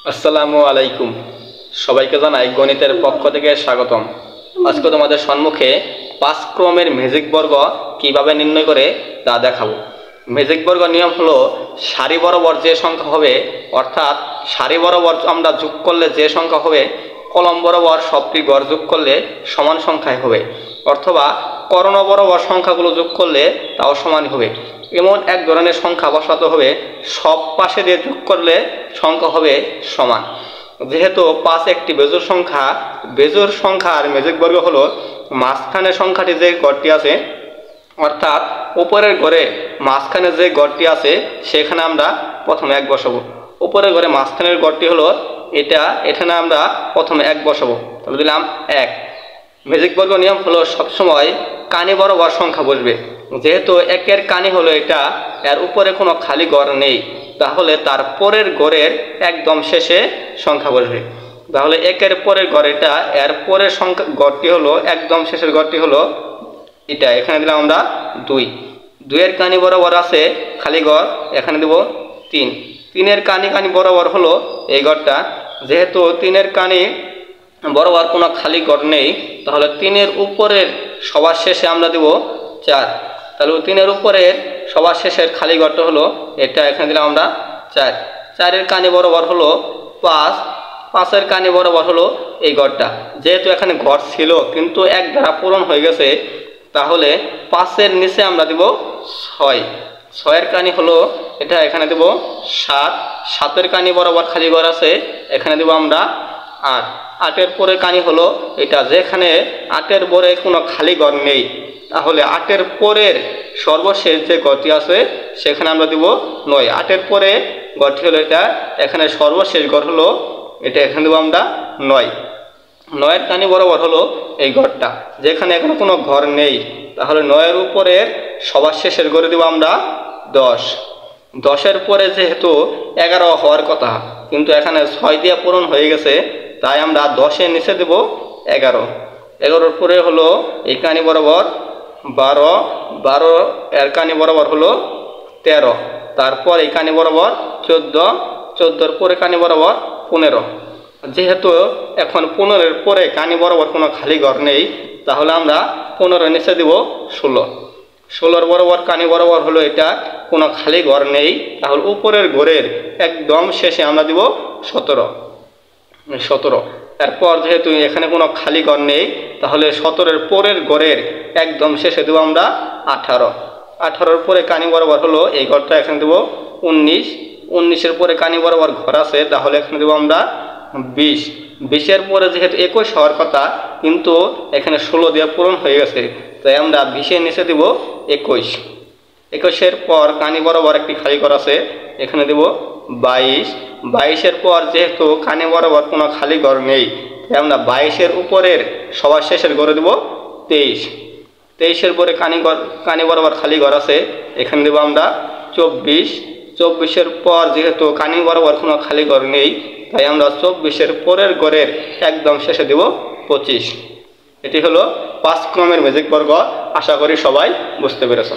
আসসালামু আলাইকুম। সবাইকে জানাই গণিতের পক্ষ থেকে স্বাগতম। আজকে তোমাদের সম্মুখে 5 ক্রমের ম্যাজিক বর্গ কিভাবে নির্ণয় করে তা দেখাবো। ম্যাজিক বর্গ নিয়ম হলো সারি বরাবর যে সংখ্যা হবে, অর্থাৎ সারি বরাবর আমরা যোগ করলে যে সংখ্যা হবে, কলম বরাবর সবটি গড় যোগ করলে সমান সংখ্যায় হবে, অথবা কর্ণ বরাবর সংখ্যাগুলো যোগ করলে তাও সমান হবে। এমন এক ধরনের সংখ্যা বসাতে হবে সব পাশে দিয়ে যোগ করলে সংখ্যা হবে সমান। যেহেতু 5 একটি বেজোড় সংখ্যার ম্যাজিক বর্গ হলো মাঝখানে সংখ্যাটি যে গড়টি আছে, অর্থাৎ উপরের ঘরে মাঝখানে যে গড়টি আছে সেখানে আমরা প্রথমে 1 বসাবো। উপরের ঘরে মাঝখানের গড়টি হলো এটা, এখানে আমরা প্রথমে 1 বসাবো, তাহলে দিলাম 1। ম্যাজিক বর্গ নিয়ম হলো সবসময় কানি বরাবর সংখ্যা বসবে। যেহেতু 1-এর কানি হলো এটা, এর উপরে কোনো খালি ঘর নেই, তাহলে তার পরের ঘরের একদম শেষে সংখ্যা বসবে। তাহলে 1-এর পরের ঘর এটা, এর পরের সংখ্যা ঘরটি হলো একদম শেষের ঘরটি হলো এটা, এখানে দিলাম আমরা 2। 2-এর কানি বরাবর আছে খালি ঘর, এখানে দেব 3। 3-এর কানি বরাবর হলো এই ঘরটা। যেহেতু 3-এর কানি বরাবর কোনো খালি ঘর নেই, তাহলে 3-এর উপরের সবার শেষে আমরা দেব 4। তাহলে 3-এর উপরের সবার শেষের খালি ঘরটা হলো এটা, এখানে দিলাম আমরা 4। 4-এর কানি বরাবর হলো 5। 5-এর কানি বরাবর হলো এই ঘরটা। যেহেতু এখানে ঘর ছিল কিন্তু 1 দ্বারা পূরণ হয়ে গেছে, তাহলে 5-এর নিচে আমরা দেব 6। 6-এর কানি হলো এটা, এখানে দেব 7। 7-এর কানি বরাবর খালি ঘর আছে, এখানে দেব আমরা 8। 8-এর পরে কানি হলো এটা, যেখানে 8-এর পরে কোনো খালি ঘর নেই, তাহলে 8-এর পরের সর্বশেষ যে ঘরটি আছে সেখানে আমরা দেব 9। 8-এর পরে ঘরটি হলো এটা, এখানে সর্বশেষ ঘর হলো এটা, এখানে দেব আমরা 9। 9-এর কানি বরাবর হলো এই ঘরটা, যেখানে এখানে কোনো ঘর নেই, তাহলে 9-এর উপরের সবার শেষের ঘরে দেব আমরা 10। 10-এর পরে যেহেতু 11 হওয়ার কথা, কিন্তু এখানে 6 দিয়ে পূরণ হয়ে গেছে, তাই আমরা 10-এর নিচে দেব 11। 11-এর পরে হলো এই কানি বরাবর 12। 12-এর কানি বরাবর হলো 13। তারপর এই কানি বরাবর 14। 14-এর পরে কানি বরাবর 15। যেহেতু এখন 15-এর পরে কানি বরাবর কোনো খালি ঘর নেই, তাহলে আমরা 15-এর নিচে দেব 16। 16-এর বরাবর কানি বরাবর হলো এটা, কোনো খালি ঘর নেই, তাহলে উপরের ঘরের একদম শেষে আমরা দেব 17। 17 এরপর যেহেতু এখানে কোনো খালি ঘর নেই, তাহলে 17-এর পরের ঘরের একদম শেষে দেব আমরা 18। 18-এর পরে কানি বরাবর হলো এই ঘরটা, এখানে দেব 19। 19-এর পরে কানি বরাবর ঘর আছে, তাহলে এখানে দেব আমরা 20। 20-এর পরে যেহেতু 21 হওয়ার কথা, কিন্তু এখানে 16 দিয়ে পূরণ হয়ে গেছে, তাই আমরা 20-এর নিচে দেব 21। 21-এর পর কানি বরাবর একটি খালি ঘর আছে, এখানে দেব 22। 22-এর পর যেহেতু কানি বরাবর কোনো খালি ঘর নেই, তাই আমরা 22-এর উপরের সবার শেষের ঘরে দেব 23। 23-এর পরে কানি বরাবর খালি ঘর আছে, এখানে দেব আমরা 24। 24-এর পর যেহেতু কানি বরাবর কোনো খালি ঘর নেই, তাই আমরা 24-এর পরের ঘরের একদম শেষে দেব 25। এটি হলো 5 ক্রমের ম্যাজিক বর্গ। আশা করি সবাই বুঝতে পেরেছ।